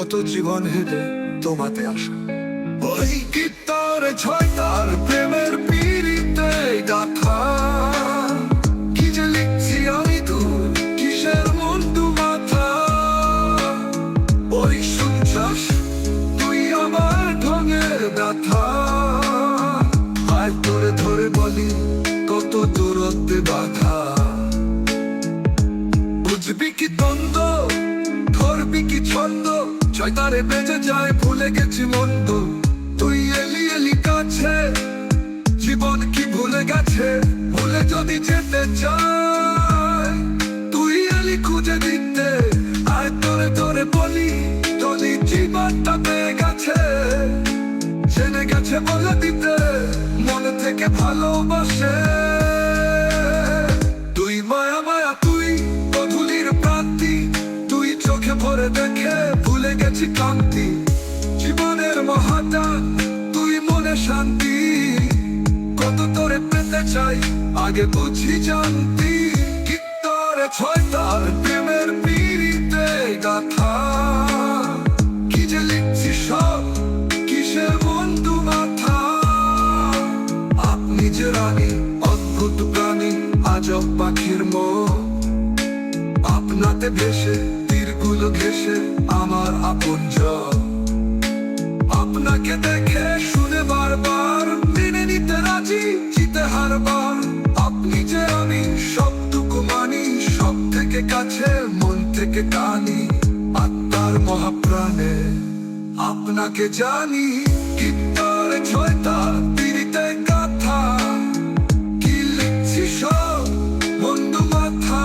কত জীবন হেঁটে তোমাতে আসা। ওই গীতার ছয় তার প্রেমের পিড়িতে গাথা, কি যে লিখছি আমি তোর কিসের মন্টু মাথা। ওই শুনছাস তুই আমার ঢঙের ব্যথা, আর তোরে ধরে বলি কত দূরত্বে বাধা। বুঝবি কি দ্বন্দ্ব, ধরবি কি ছন্দ, ছয়তারে বেজে যায় ভুলে গেছি মন্দ। তুই এলি এলি কাছে, জীবন কি ভুলে গেছে, ভুলে যদি যেতে চায় তুই এলি খুঁজে দিতে। আর তোরে তোরে বলি যদি জীবনটা পেয়ে গেছে, জেনে গেছে বলে দিতে মনে থেকে ভালোবাসে। তুই মায়া মায়া তুই বধূলির প্রান্তি, তুই চোখে ভরে দেখে ভুলে গেছি ক্লান্তি। জীবনের মহাদান তুই মনে শান্তি, কত তোরে পেতে চাই আগে বুঝি জানতি। কি তোরে ছয় তার প্রেমের পিড়িতে গাথা, কি যে লিখছি সব কিসের বন্ধু মাথা। আপনি যে রানী অদ্ভুত প্রাণী আজব পাখির মন, আপনাতে ভেসে তীরগুলো ঘেসে আমার আপনজন। আপনাকে দেখে শুনে বারবার মেনে নিতে রাজি জিতে হারবার। আপনি যে আমি সবটুকু মানি, সব থেকে কাছে মন থেকে টানি। আত্মার মহাপ্রাণে আপনাকে জানি। কি তোরে ছয় তার পিড়িতে গাথা, কি লিখছি সব বন্ধু মাথা।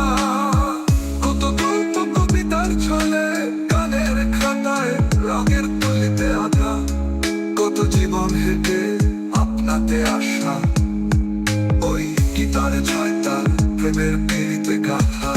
কত গল্প কবিতার ছলে গানের খাতায় রঙের তুলিতে আধা, কত জীবন হেঁটে আপনাতে আসা। ওই গীতার ছয় তার প্রেমের পিড়িতে গাথা।